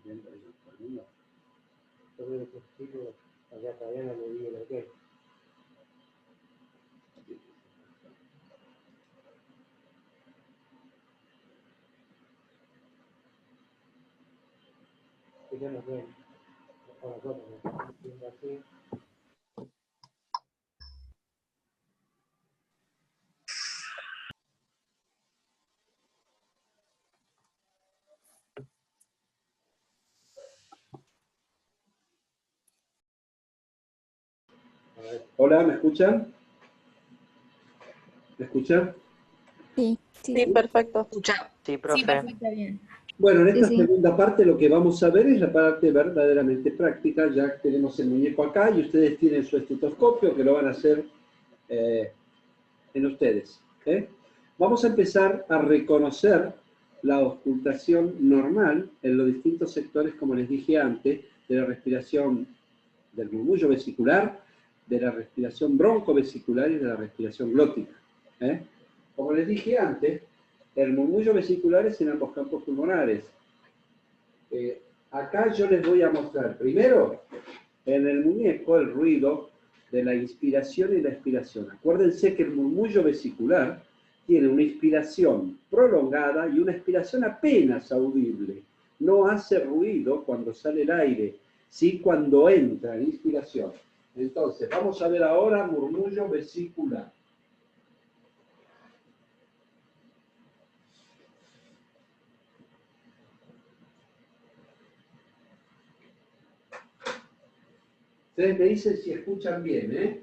viendo ahí todo el mundo. Yo creo que positivo, allá todavía no le digo lo que es. Que yo no sé, a nosotros nos estamos haciendo así. Hola, ¿me escuchan? ¿Me escuchan? Sí, Sí, perfecto. Escucha. Sí, profe. sí, perfecto, bien. Bueno, en esta Sí. segunda parte lo que vamos a ver es la parte verdaderamente práctica. Ya tenemos el muñeco acá y ustedes tienen su estetoscopio que lo van a hacer en ustedes. Vamos a empezar a reconocer la auscultación normal en los distintos sectores, como les dije antes, de la respiración del murmullo vesicular, de la respiración broncovesicular y de la respiración glótica. Como les dije antes, el murmullo vesicular es en ambos campos pulmonares. Acá yo les voy a mostrar primero en el muñeco el ruido de la inspiración y la expiración. Acuérdense que el murmullo vesicular tiene una inspiración prolongada y una expiración apenas audible. No hace ruido cuando sale el aire, sí cuando entra en inspiración. Entonces, vamos a ver ahora murmullo vesicular. Ustedes me dicen si escuchan bien,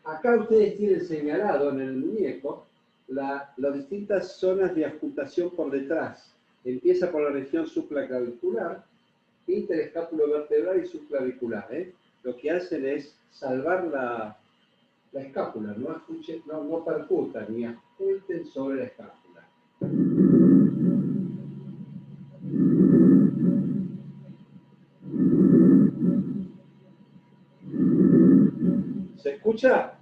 Acá ustedes tienen señalado en el muñeco las distintas zonas de auscultación por detrás. Empieza por la región supraclavicular, interescápulo-vertebral y subclavicular. Lo que hacen es salvar la escápula, no percutan ni ausculten sobre la escápula. ¿Se escucha?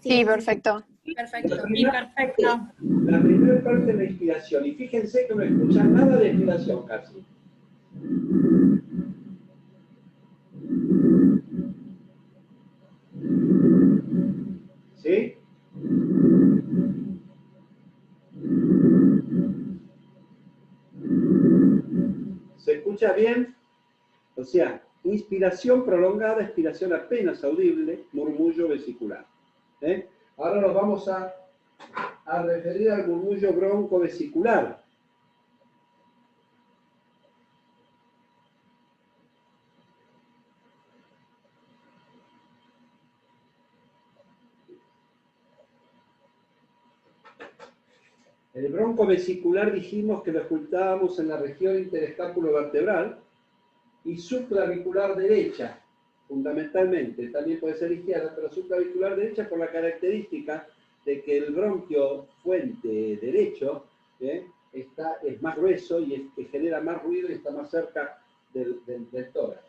Sí, perfecto. Perfecto. La primera parte es la inspiración. Y fíjense que no escuchan nada de expiración casi. ¿Sí? ¿Se escucha bien? O sea, inspiración prolongada, expiración apenas audible, murmullo vesicular. Ahora nos vamos a referir al murmullo broncovesicular. El broncovesicular dijimos que lo ocultábamos en la región interescápulo-vertebral y subclavicular derecha, fundamentalmente. También puede ser izquierda, pero subclavicular derecha por la característica de que el bronquio fuente derecho es más grueso y que genera más ruido y está más cerca del tórax.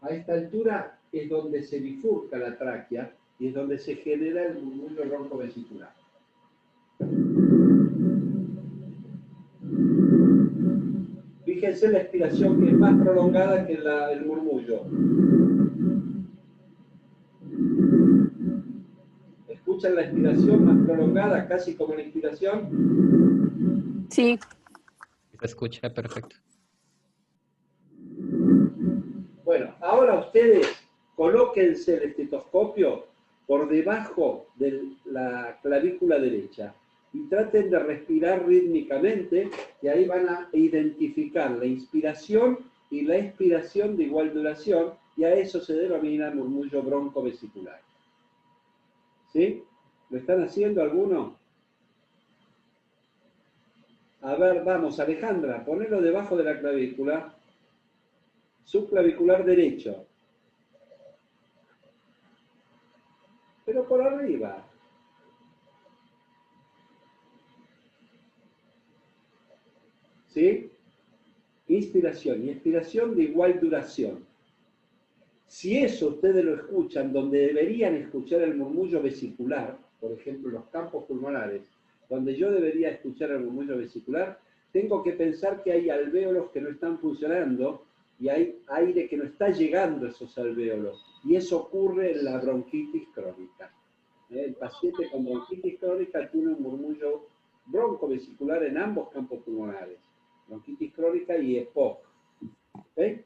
A esta altura es donde se bifurca la tráquea y es donde se genera el murmullo broncovesicular. Fíjense la expiración que es más prolongada que el murmullo. ¿Escuchan la expiración más prolongada, casi como la inspiración? Sí. Se escucha perfecto. Bueno, ahora ustedes colóquense el estetoscopio por debajo de la clavícula derecha y traten de respirar rítmicamente y ahí van a identificar la inspiración y la expiración de igual duración y a eso se denomina murmullo broncovesicular. ¿Sí? ¿Lo están haciendo alguno? A ver, vamos, Alejandra, ponelo debajo de la clavícula. Subclavicular derecho. Pero por arriba. ¿Sí? Inspiración y expiración de igual duración. Si eso ustedes lo escuchan donde deberían escuchar el murmullo vesicular, por ejemplo, los campos pulmonares, donde yo debería escuchar el murmullo vesicular, tengo que pensar que hay alvéolos que no están funcionando y hay aire que no está llegando a esos alvéolos. Y eso ocurre en la bronquitis crónica. El paciente con bronquitis crónica tiene un murmullo broncovesicular en ambos campos pulmonares, bronquitis crónica y EPOC. ¿Okay?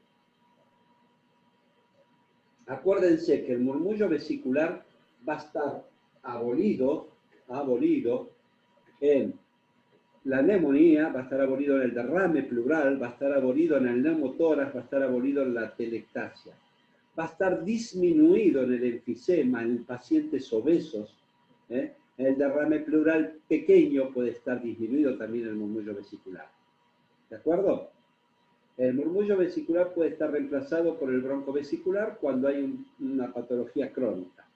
Acuérdense que el murmullo vesicular va a estar abolido en la neumonía, va a estar abolido en el derrame pleural, va a estar abolido en el neumotórax, va a estar abolido en la telectasia. Va a estar disminuido en el enfisema, en pacientes obesos. El derrame pleural pequeño puede estar disminuido también en el murmullo vesicular. ¿De acuerdo? El murmullo vesicular puede estar reemplazado por el broncovesicular cuando hay una patología crónica.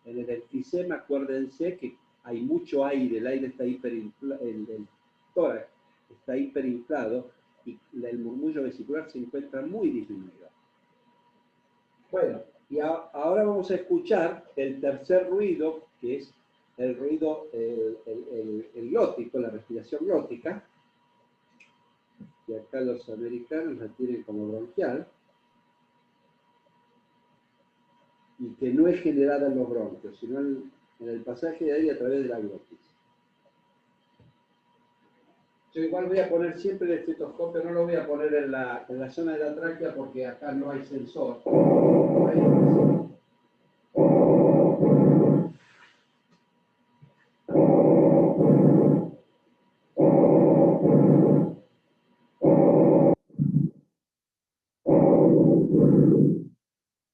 En el enfisema, acuérdense que hay mucho aire, el aire está hiperinflado, el tórax está hiperinflado y el murmullo vesicular se encuentra muy disminuido. Bueno, y ahora vamos a escuchar el tercer ruido, que es el ruido el glótico, la respiración glótica. Y acá los americanos la tienen como bronquial, y que no es generada en los bronquios, sino en el pasaje de aire a través de la glotis. Yo igual voy a poner siempre el estetoscopio, no lo voy a poner en la zona de la tráquea porque acá no hay sensor.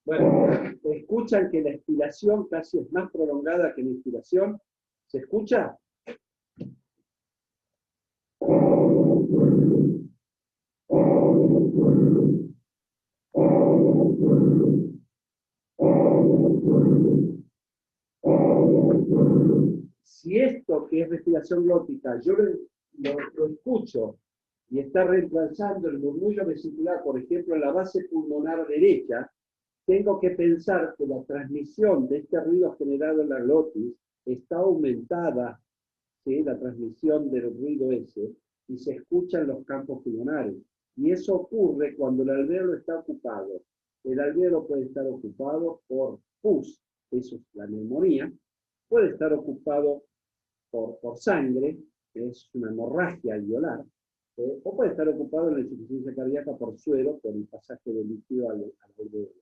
Bueno, escuchan que la expiración casi es más prolongada que la inspiración. ¿Se escucha? Si esto que es respiración glótica, yo lo escucho y está reemplazando el murmullo vesicular, por ejemplo, en la base pulmonar derecha, tengo que pensar que la transmisión de este ruido generado en la glotis está aumentada, ¿sí? La transmisión del ruido ese, y se escucha en los campos pulmonares. Y eso ocurre cuando el alvéolo está ocupado. El alvéolo puede estar ocupado por pus, eso es la neumonía, puede estar ocupado por sangre, que es una hemorragia alveolar, o puede estar ocupado en la insuficiencia cardíaca por suero, por el pasaje del líquido al alvéolo.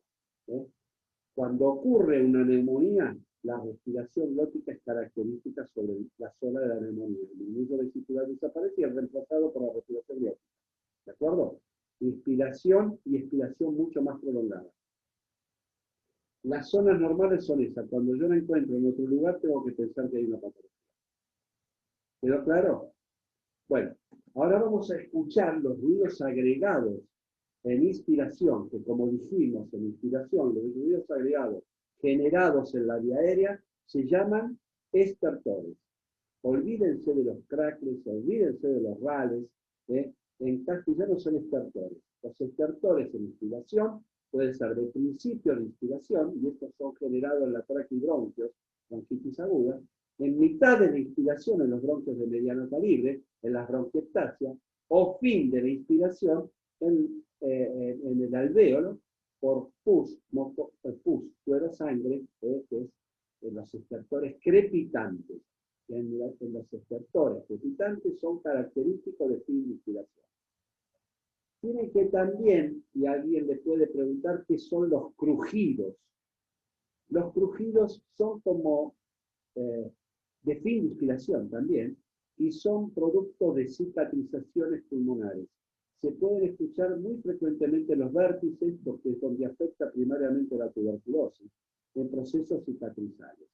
Cuando ocurre una neumonía, la respiración glótica es característica sobre la zona de la neumonía. El murmullo vesicular desaparece y es reemplazado por la respiración glótica. ¿De acuerdo? Inspiración y expiración mucho más prolongada. Las zonas normales son esas. Cuando yo la encuentro en otro lugar, tengo que pensar que hay una patología. ¿Quedó claro? Bueno, ahora vamos a escuchar los ruidos agregados en inspiración, que como dijimos, en inspiración, los ruidos agregados generados en la vía aérea se llaman estertores. Olvídense de los crackles, olvídense de los rales, en castellano son estertores. Los estertores en inspiración pueden ser de principio de inspiración, y estos son generados en la tráquea y bronquios, bronquitis aguda, en mitad de la inspiración en los bronquios de mediano calibre, en las bronquiectasias, o fin de la inspiración en el alvéolo, por pus, suero sangre, que es en los estertores crepitantes. En los estertores crepitantes son característicos de fin de inspiración. Tiene que también, y alguien le puede preguntar, ¿qué son los crujidos? Los crujidos son como de fin de inspiración también, y son producto de cicatrizaciones pulmonares. Se pueden escuchar muy frecuentemente los vértices, porque es donde afecta primariamente la tuberculosis, en procesos cicatrizales.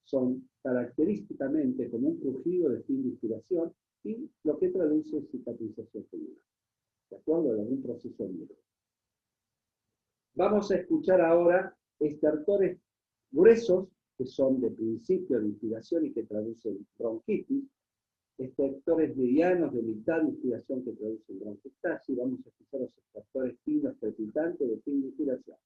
Son característicamente como un crujido de fin de inspiración y lo que traduce es cicatrización pulmonar. ¿De acuerdo? En algún proceso viral. Vamos a escuchar ahora estertores gruesos, que son de principio de inspiración y que traducen bronquitis, estertores medianos de mitad de inspiración que traducen bronquiectasis. Vamos a escuchar los estertores finos crepitantes de fin de inspiración.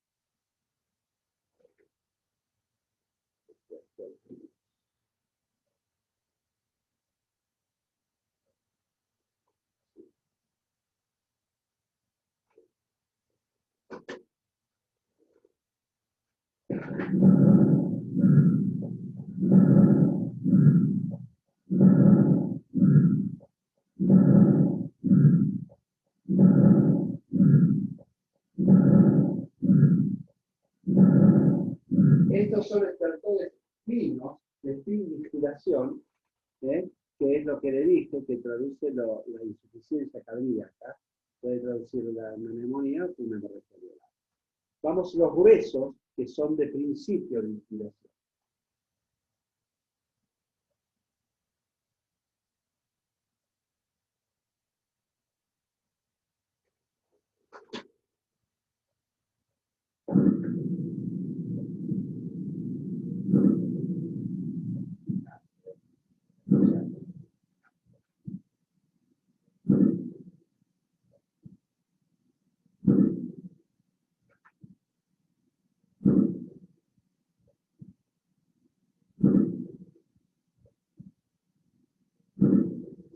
Estos son estertores finos de fin de inspiración, que es lo que le dije, que traduce la insuficiencia cardíaca, puede traducir una neumonía o una hemorragia viral. Vamos a los gruesos, que son de principio de inspiración.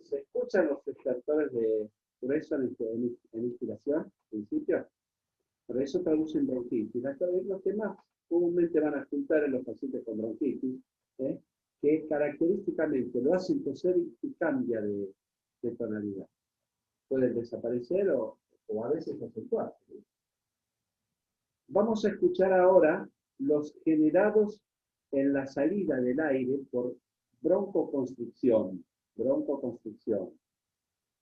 ¿Se escuchan los estertores de grueso en inspiración, en principio? Por eso traducen bronquitis. Los que más comúnmente van a juntar en los pacientes con bronquitis, que característicamente lo hacen toser y cambia de tonalidad. Pueden desaparecer o a veces acentuarse. Vamos a escuchar ahora los generados en la salida del aire por broncoconstricción.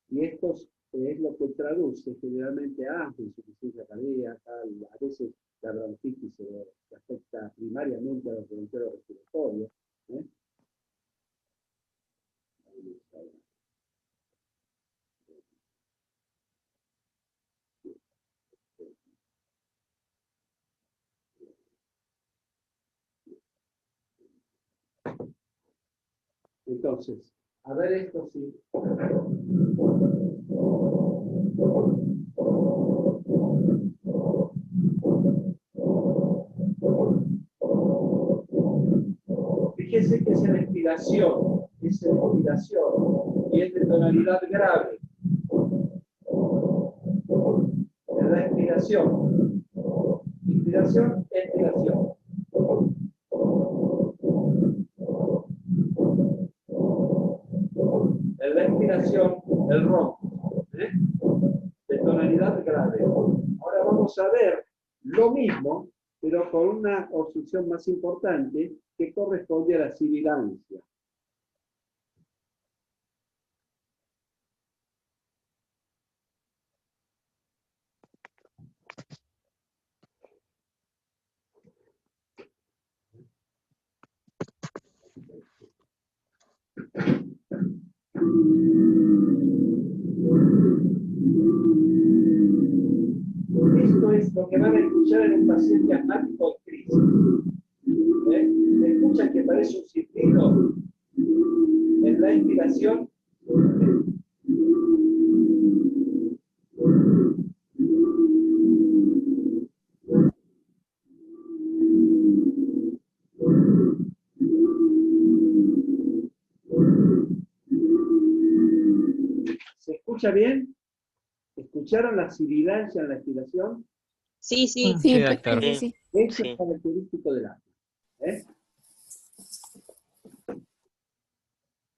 Y esto es lo que traduce generalmente a insuficiencia cardíaca, a veces la bronquitis se afecta primariamente a los bronquiolos respiratorios. Entonces, a ver esto sí. Fíjese que es en expiración, y es de tonalidad grave. En la expiración, inspiración, expiración. En la expiración, el ronco, de tonalidad grave. Ahora vamos a ver lo mismo, pero con una obstrucción más importante que corresponde a la sibilancia. Esto es lo que van a escuchar en un paciente asmático o crisis. Escuchan que parece un silbido en la inspiración. ¿Se escucha bien? ¿Escucharon la sibilancia en la expiración? Sí, sí. Sí, doctor. sí. Eso Sí. es característico del asma.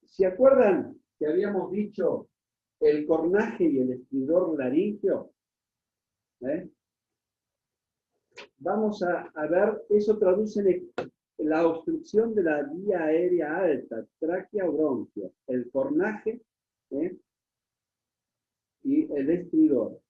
¿Se acuerdan que habíamos dicho el cornaje y el estridor laríngeo? Vamos a ver, eso traduce en la obstrucción de la vía aérea alta, tráquea o bronquio, el cornaje y el estridor.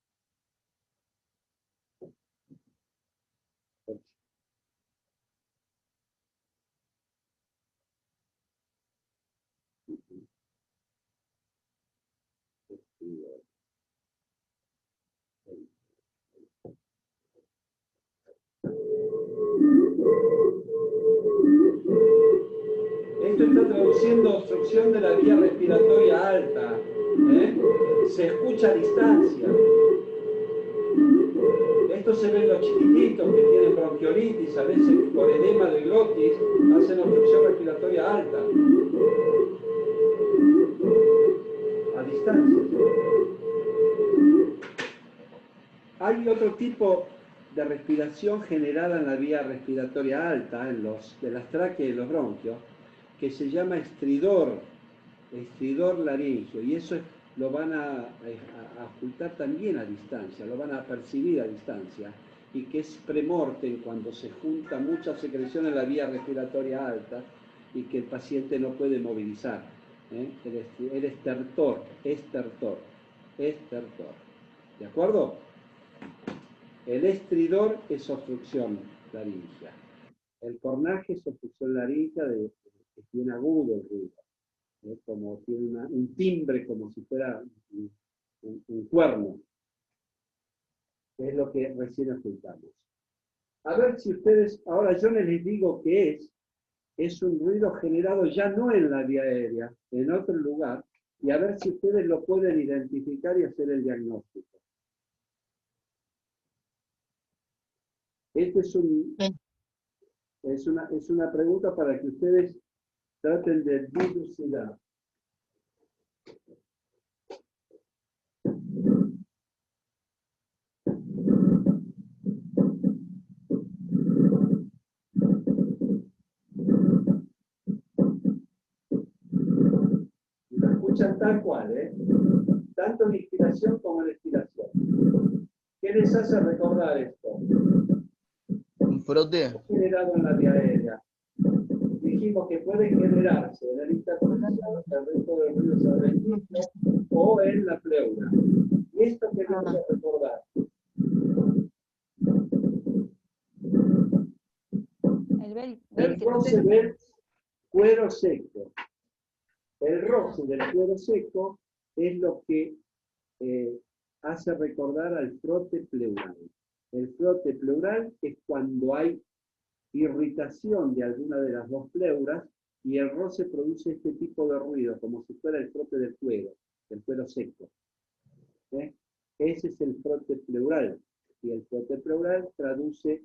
Esto está traduciendo obstrucción de la vía respiratoria alta. Se escucha a distancia. Esto se ve en los chiquititos que tienen bronquiolitis, a veces por edema de glotis, hacen obstrucción respiratoria alta. A distancia. Hay otro tipo de respiración generada en la vía respiratoria alta, de las tráqueas y los bronquios, que se llama estridor laringio, y eso lo van a ocultar también a distancia, lo van a percibir a distancia, y que es premortem cuando se junta mucha secreción en la vía respiratoria alta y que el paciente no puede movilizar. El estertor. ¿De acuerdo? El estridor es obstrucción laringea. El cornaje es obstrucción laringea que tiene agudo el ruido, como tiene un timbre como si fuera un cuerno. Es lo que recién escuchamos. A ver si ustedes, ahora yo les digo qué es un ruido generado ya no en la vía aérea, en otro lugar, y a ver si ustedes lo pueden identificar y hacer el diagnóstico. Este es una pregunta para que ustedes traten de dilucidar. Lo escuchan tal cual, tanto en inspiración como en expiración. ¿Qué les hace recordar esto? Un frote. Generado en la vía aérea. Dijimos que puede generarse en el intercostal, el resto del ruido cerebral, o en la pleura. ¿Y esto qué les hace recordar? El roce del cuero seco. El roce del cuero seco es lo que hace recordar al frote pleural. El frote pleural es cuando hay irritación de alguna de las dos pleuras y el roce produce este tipo de ruido, como si fuera el frote del cuero seco. Ese es el frote pleural. Y el frote pleural traduce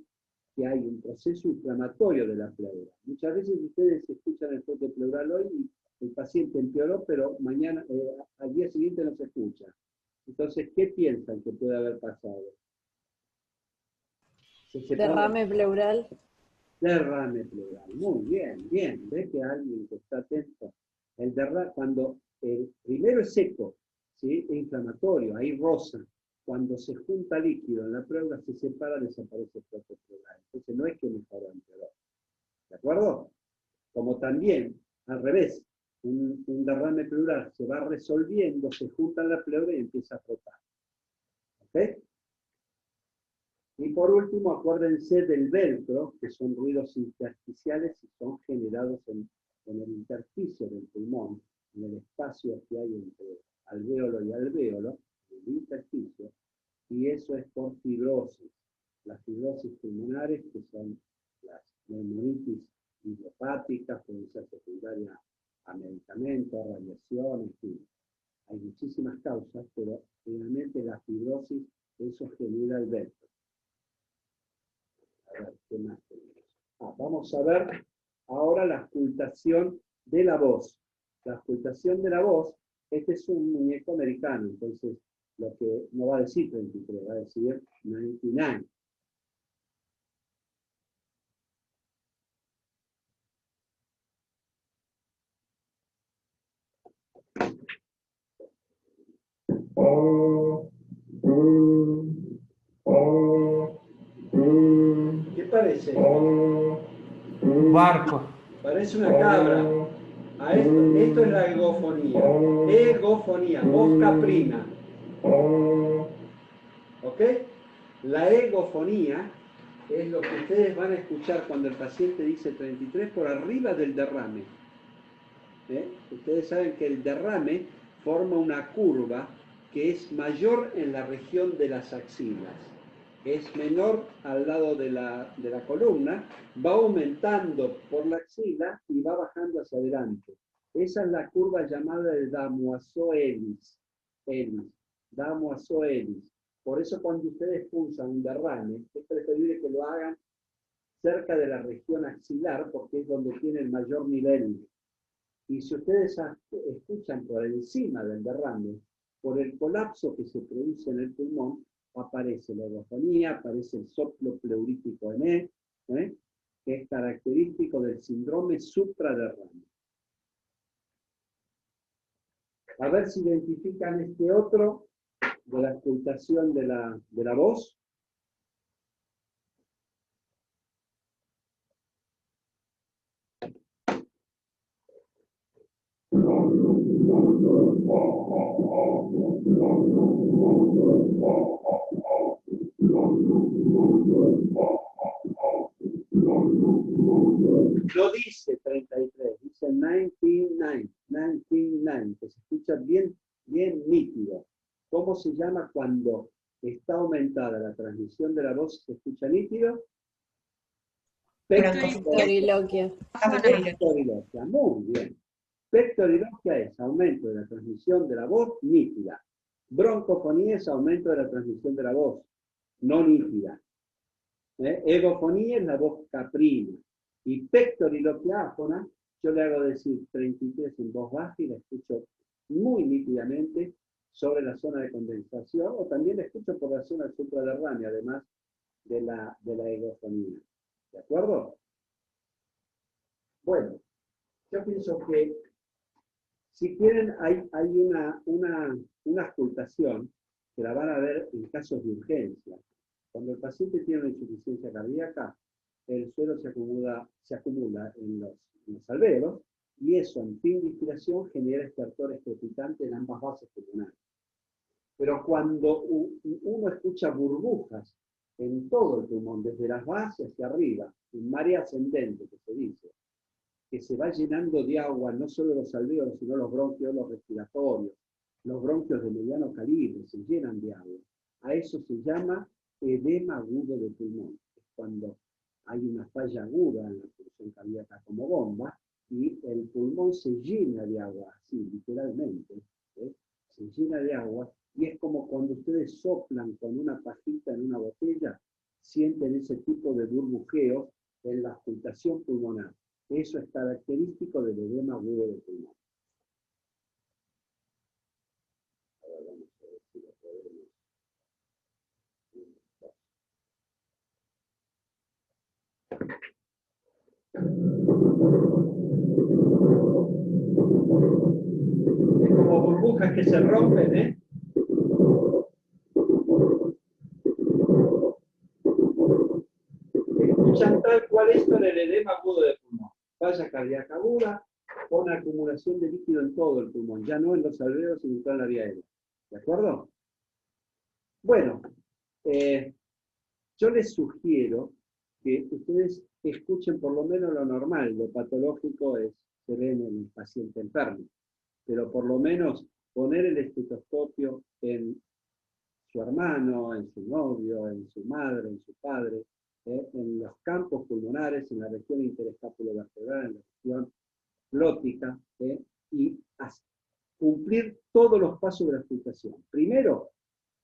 que hay un proceso inflamatorio de la pleura. Muchas veces ustedes escuchan el frote pleural hoy y el paciente empeoró, pero mañana, al día siguiente no se escucha. Entonces, ¿qué piensan que puede haber pasado? Derrame pleural. Derrame pleural. Muy bien, bien. ¿Ves que alguien que está atento? El derrame, cuando el primero es seco, ¿sí? Es inflamatorio, ahí rosa. Cuando se junta líquido en la pleura, se separa, desaparece el frote pleural. Entonces no es que mejoró, empeoró. ¿De acuerdo? Como también, al revés, un derrame pleural se va resolviendo, se junta en la pleura y empieza a frotar. ¿Ok? Y por último, acuérdense del velcro, que son ruidos intersticiales y son generados en el intersticio del pulmón, en el espacio que hay entre alvéolo y alvéolo, el intersticio, y eso es por fibrosis. Las fibrosis pulmonares, que son las neumonitis idiopáticas, pueden ser secundarias a medicamentos, radiación, en fin. Hay muchísimas causas, pero finalmente la fibrosis, eso genera el velcro. A ver, ¿qué más tenemos? Vamos a ver ahora la auscultación de la voz. La auscultación de la voz, este es un muñeco americano, entonces lo que no va a decir 33, va a decir 99. ¿Qué parece? Un barco. Parece una cabra. Esto es la egofonía. Egofonía, voz caprina. ¿Ok? La egofonía es lo que ustedes van a escuchar cuando el paciente dice 33 por arriba del derrame. Ustedes saben que el derrame forma una curva que es mayor en la región de las axilas. Es menor al lado de la columna, va aumentando por la axila y va bajando hacia adelante. Esa es la curva llamada de Damoiseau-Ellis. Damoiseau-Ellis. Por eso cuando ustedes pulsan un derrame, es preferible que lo hagan cerca de la región axilar porque es donde tiene el mayor nivel. Y si ustedes escuchan por encima del derrame, por el colapso que se produce en el pulmón, aparece la egofonía, aparece el soplo pleurítico en E, que es característico del síndrome supraderrame. A ver si identifican este otro de la auscultación de la voz. No dice 33, dice 99, 99, que se escucha bien, bien nítido. ¿Cómo se llama cuando está aumentada la transmisión de la voz? ¿Se escucha nítido? Pectoriloquia. Pectoriloquia, muy bien. Pectoriloquia es aumento de la transmisión de la voz nítida. Broncofonía es aumento de la transmisión de la voz, no nítida. Egofonía es la voz caprina. Y pectoriloquia áfona, yo le hago decir 33 en voz baja y la escucho muy nítidamente sobre la zona de condensación, o también la escucho por la zona supraderránea, además de la egofonía. ¿De acuerdo? Bueno, yo pienso que si quieren, hay una auscultación que la van a ver en casos de urgencia. Cuando el paciente tiene una insuficiencia cardíaca, el suero se acumula en los alvéolos y eso, en fin de inspiración, genera estertores crepitantes en ambas bases pulmonares. Pero cuando uno escucha burbujas en todo el pulmón, desde las bases hacia arriba, un marea ascendente que se dice, que se va llenando de agua no solo los alvéolos, sino los bronquios, los respiratorios, los bronquios de mediano calibre se llenan de agua. A eso se llama edema agudo de pulmón. Es cuando hay una falla aguda en la función cardíaca como bomba y el pulmón se llena de agua, así literalmente, se llena de agua y es como cuando ustedes soplan con una pajita en una botella, sienten ese tipo de burbujeo en la auscultación pulmonar. Eso es característico del edema agudo del pulmón. Ahora vamos a ver si lo podemos. Es como burbujas que se rompen, ¿eh? Escuchan tal cual esto en el edema agudo del pulmón. Falla cardíaca aguda con acumulación de líquido en todo el pulmón, ya no en los alvéolos, sino en toda la vía aérea. ¿De acuerdo? Bueno, yo les sugiero que ustedes escuchen por lo menos lo normal. Lo patológico se ve en el paciente enfermo, pero por lo menos poner el estetoscopio en su hermano, en su novio, en su madre, en su padre, en los campos pulmonares, en la región interescápulo-vertebral, en la región glótica, y cumplir todos los pasos de la auscultación. Primero,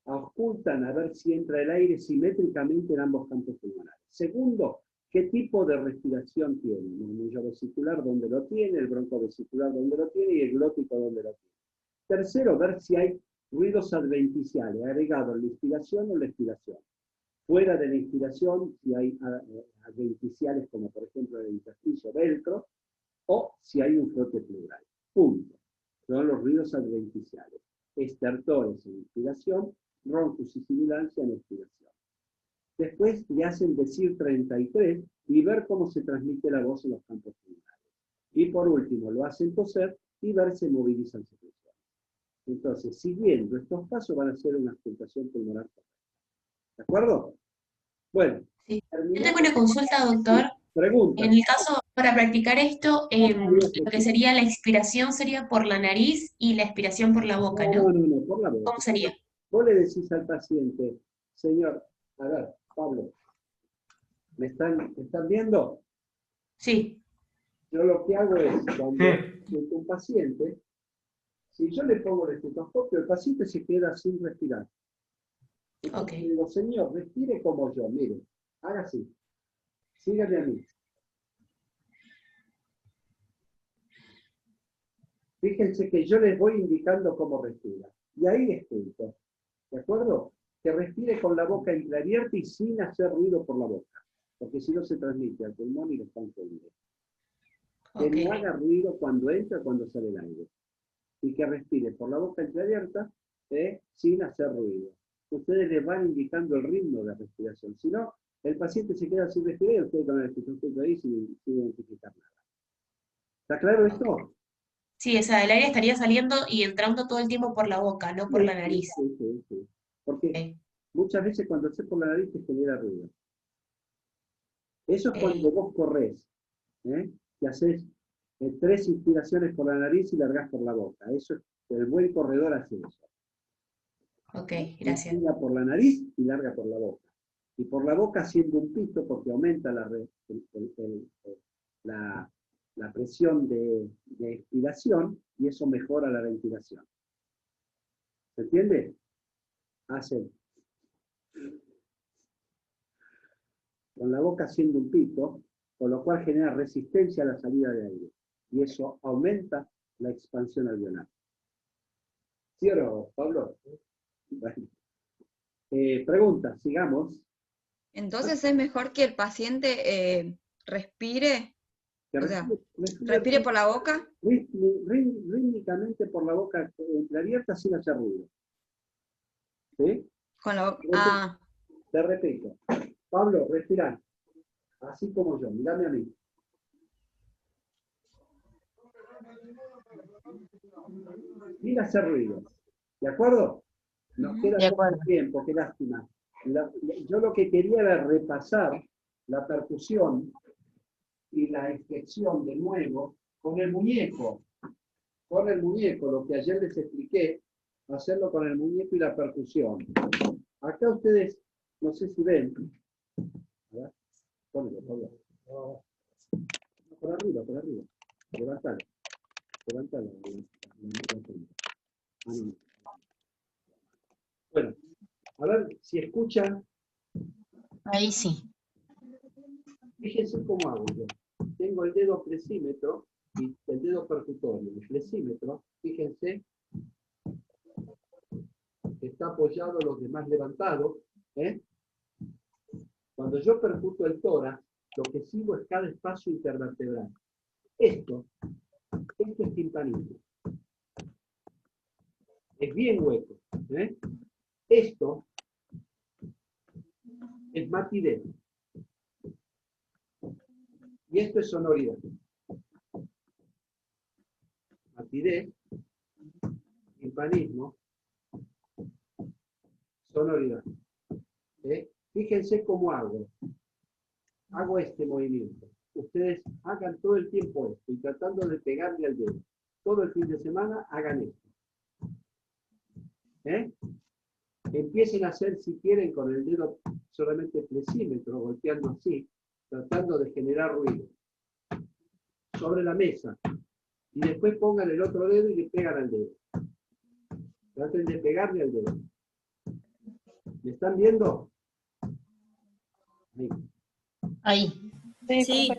auscultan a ver si entra el aire simétricamente en ambos campos pulmonares. Segundo, qué tipo de respiración tiene. El murmullo vesicular, dónde lo tiene, el broncovesicular, dónde lo tiene, y el glótico, dónde lo tiene. Tercero, ver si hay ruidos adventiciales, agregados en la inspiración o en la expiración. Fuera de la inspiración, si hay adventiciales, como por ejemplo el intersticio velcro, o si hay un frote pleural. Punto. Son los ruidos adventiciales. Estertores en inspiración, roncus y sibilancia en expiración. Después le hacen decir 33 y ver cómo se transmite la voz en los campos pulmonares. Y por último, lo hacen toser y ver si movilizan secreciones. Entonces, siguiendo estos pasos, van a hacer una auscultación pulmonar correcta. ¿De acuerdo? Bueno. Sí. Yo tengo una consulta, doctor. Pregunta. En el caso, para practicar esto, lo que sería la expiración sería por la nariz y la expiración por la boca, ¿no? No, por la boca. ¿Cómo sería? Vos le decís al paciente, señor, a ver, Pablo, ¿me están viendo? Sí. Yo lo que hago es, cuando siento un paciente, si yo le pongo el estetoscopio, el paciente se queda sin respirar. Entonces, Ok. digo, señor, respire como yo, mire, haga así, sígame a mí. Fíjense que yo les voy indicando cómo respira. Y ahí escucho. ¿De acuerdo? que respire con la boca entreabierta y sin hacer ruido por la boca, porque si no se transmite al pulmón y los pulmones. Que Ok. no haga ruido cuando entra, cuando sale el aire. Y que respire por la boca entreabierta sin hacer ruido. Ustedes les van indicando el ritmo de respiración. Si no, el paciente se queda sin respirar y ustedes con el estetoscopio ahí sin identificar nada. ¿Está claro esto? Sí, o sea, el aire estaría saliendo y entrando todo el tiempo por la boca, no por la nariz. Sí. Porque Ok, muchas veces cuando haces por la nariz te genera ruido. Eso es ok, cuando vos corres, que haces 3 inspiraciones por la nariz y largás por la boca. Eso es, el buen corredor hace eso. ok, gracias. Inspira por la nariz y larga por la boca. Y por la boca haciendo un pito porque aumenta la presión de expiración y eso mejora la ventilación. ¿Se entiende? Hacen con la boca haciendo un pito, con lo cual genera resistencia a la salida de aire. Y eso aumenta la expansión alveolar. ¿Sí o no, Pablo? Bueno. Pregunta, sigamos. Entonces es mejor que el paciente respire, Que o sea, respire respire por la boca rítmicamente por la boca entreabierta sin hacer ruido. ¿Sí? con la boca. Ah, Te repito. Pablo, respirá. Así como yo. Mirame a mí. Sin hacer ruido. ¿De acuerdo? Nos queda De poco acuerdo. tiempo, qué lástima. Yo lo que quería era repasar la percusión y la inflexión de nuevo con el muñeco. Con el muñeco, lo que ayer les expliqué, hacerlo con el muñeco y la percusión. Acá ustedes, no sé si ven. A ver, ponelo, Pablo. Por arriba, por arriba. Levantalo. Levantalo. Bueno, a ver si escuchan. Ahí sí. Fíjense cómo hago yo. Tengo el dedo flexímetro y el dedo percutorio. El flexímetro, fíjense, está apoyado, los demás levantados. Cuando yo percuto el tórax, lo que sigo es cada espacio intervertebral. Esto es timpanismo. Es bien hueco. Esto es matidez. Y esto es sonoridad. Matidez, timpanismo, sonoridad. Fíjense cómo hago. Hago este movimiento. Ustedes hagan todo el tiempo esto y tratando de pegarle al dedo. Todo el fin de semana hagan esto. Empiecen a hacer, si quieren, con el dedo solamente flexímetro, golpeando así, tratando de generar ruido. Sobre la mesa. Y después pongan el otro dedo y le pegan al dedo. Traten de pegarle al dedo. ¿Me están viendo? Ahí. Ahí. sí.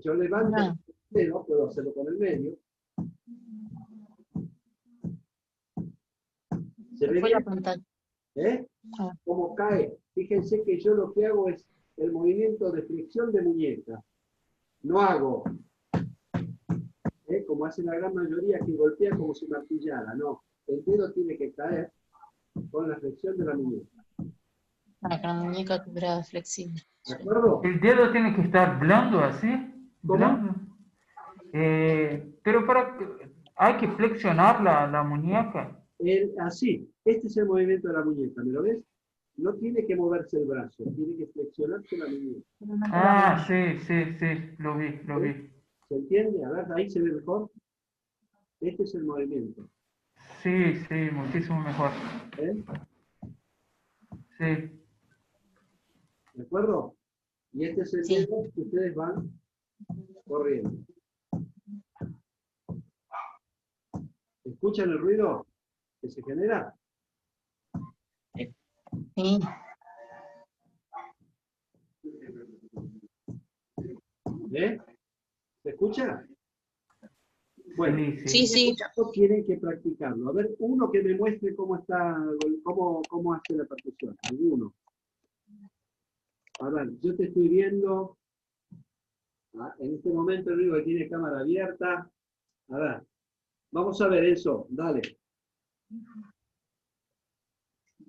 Yo levanto Ah. el dedo, puedo hacerlo con el medio. ¿Se ve Fue la bien? pantalla. Ah. Cómo cae. Fíjense que yo lo que hago es el movimiento de flexión de muñeca. No hago, como hace la gran mayoría, que golpea como si martillara. No, el dedo tiene que caer con la flexión de la muñeca. Para que la muñeca estuviera flexible. ¿De acuerdo? El dedo tiene que estar blando así. ¿Cómo? Blando. Pero hay que flexionar la muñeca. Así, este es el movimiento de la muñeca, ¿me lo ves? No tiene que moverse el brazo, tiene que flexionarse la muñeca. Ah, sí, lo vi. ¿Se entiende? A ver, ahí se ve mejor. Este es el movimiento. Sí, muchísimo mejor. Sí. ¿De acuerdo? Y este es el Sí. dedo que ustedes van corriendo. ¿Escuchan el ruido que se genera? Sí. ¿Se escucha? Bueno, Sí, sí. tienen que practicarlo. A ver, uno que me muestre cómo está, cómo hace la percusión. Alguno. A ver, yo te estoy viendo. En este momento el único que tiene cámara abierta. A ver, vamos a ver eso. Dale.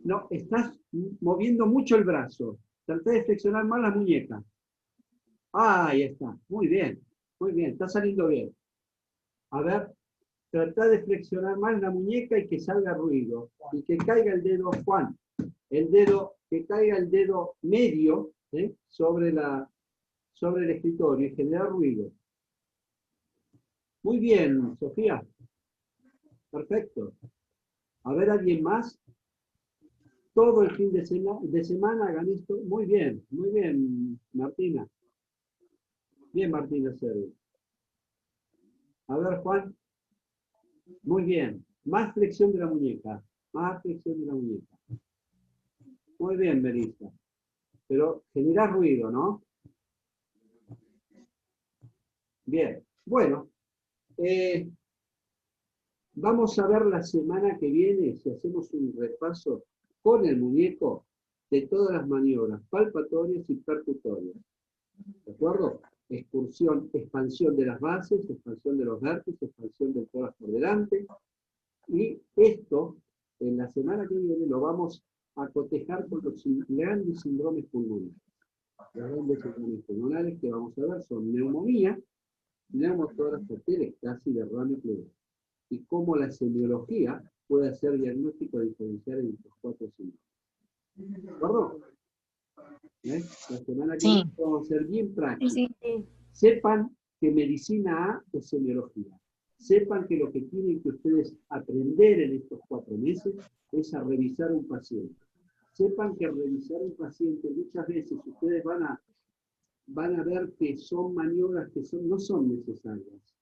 No, estás moviendo mucho el brazo. Trata de flexionar más la muñeca. Ahí está. Muy bien. Muy bien. Está saliendo bien. A ver, trata de flexionar más la muñeca y que salga ruido. Y que caiga el dedo, Juan. Que caiga el dedo medio sobre el escritorio y generar ruido. Muy bien, Sofía. Perfecto. A ver, ¿alguien más? Todo el fin de semana hagan esto. Muy bien, Martina. Bien, Martina Sergio. A ver, Juan. Muy bien. Más flexión de la muñeca. Más flexión de la muñeca. Muy bien, Melissa. Pero genera ruido, ¿no? Bien. Bueno. Vamos a ver la semana que viene, si hacemos un repaso con el muñeco de todas las maniobras palpatorias y percutorias. ¿De acuerdo? Expansión de las bases, expansión de los vértices, expansión del tórax por delante. Y esto, en la semana que viene, lo vamos a cotejar con los grandes síndromes pulmonares. Los grandes síndromes pulmonares que vamos a ver son neumonía, neumotórax, atelectasia y derrame pleural. Y cómo la semiología puede hacer diagnóstico diferencial en estos 4 síndromes. ¿De acuerdo? La semana que viene vamos a ser bien prácticos. Sí. Sepan que medicina A es semiología. Sepan que lo que tienen que ustedes aprender en estos 4 meses es a revisar un paciente. Sepan que revisar un paciente muchas veces ustedes van a ver que son maniobras que no son necesarias.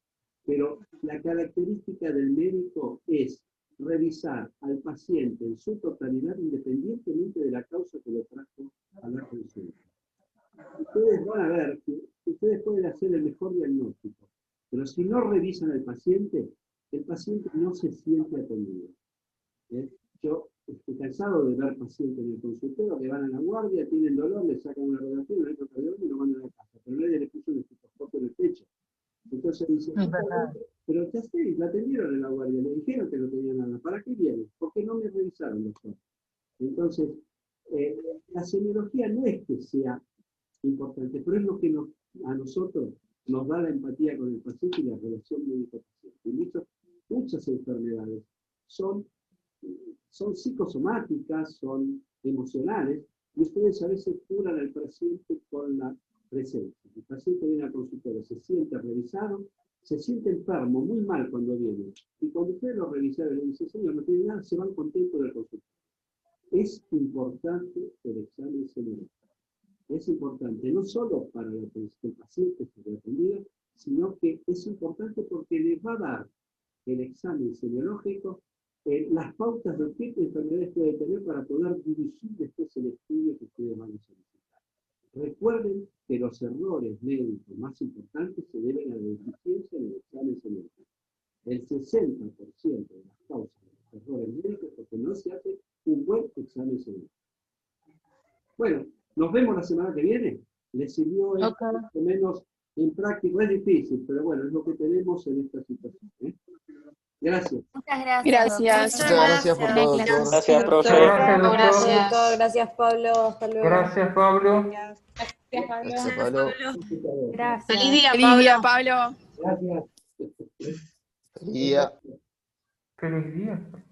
Pero la característica del médico es revisar al paciente en su totalidad independientemente de la causa que lo trajo a la consulta. Ustedes van a ver que ustedes pueden hacer el mejor diagnóstico, pero si no revisan al paciente, el paciente no se siente atendido. Yo estoy cansado de ver pacientes en el consultorio que van a la guardia, tienen dolor, le sacan una radiografía, un electrocardiograma y lo mandan a casa, pero nadie le puso un estetoscopio en el pecho. Entonces dicen, pero ya sé, la atendieron en la guardia, le dijeron que no tenía nada. ¿Para qué viene? ¿Por qué no me revisaron, doctor? Entonces, la semiología no es que sea importante, pero es lo que a nosotros nos da la empatía con el paciente y la relación médico-paciente. Y muchas enfermedades son psicosomáticas, son emocionales, y ustedes a veces curan al paciente con la presencia. El paciente viene al consultorio, se siente revisado, se siente enfermo, muy mal cuando viene. Y cuando ustedes lo revisaron y le dicen, señor, no tiene nada, se van contentos del consultorio. Es importante el examen semiológico. Es importante no solo para que el paciente esté atendido, sino que es importante porque les va a dar el examen semiológico las pautas de qué enfermedades puede tener para poder dirigir después el estudio que ustedes van a solicitar. Recuerden que los errores médicos más importantes se deben a la deficiencia en el examen semiológico. El 60% de las causas de los errores médicos es porque no se hace un buen examen semiológico. Bueno, nos vemos la semana que viene. ¿Les sirvió más o menos en práctico? Es difícil, pero bueno, es lo que tenemos en esta situación. Gracias. Muchas gracias. Muchas gracias por todo, doctor. Gracias, profe. Gracias. Gracias, Pablo. Hasta luego. Gracias, Pablo. Gracias, Pablo. Gracias. Feliz día, Pablo. Gracias. Feliz día. Feliz día.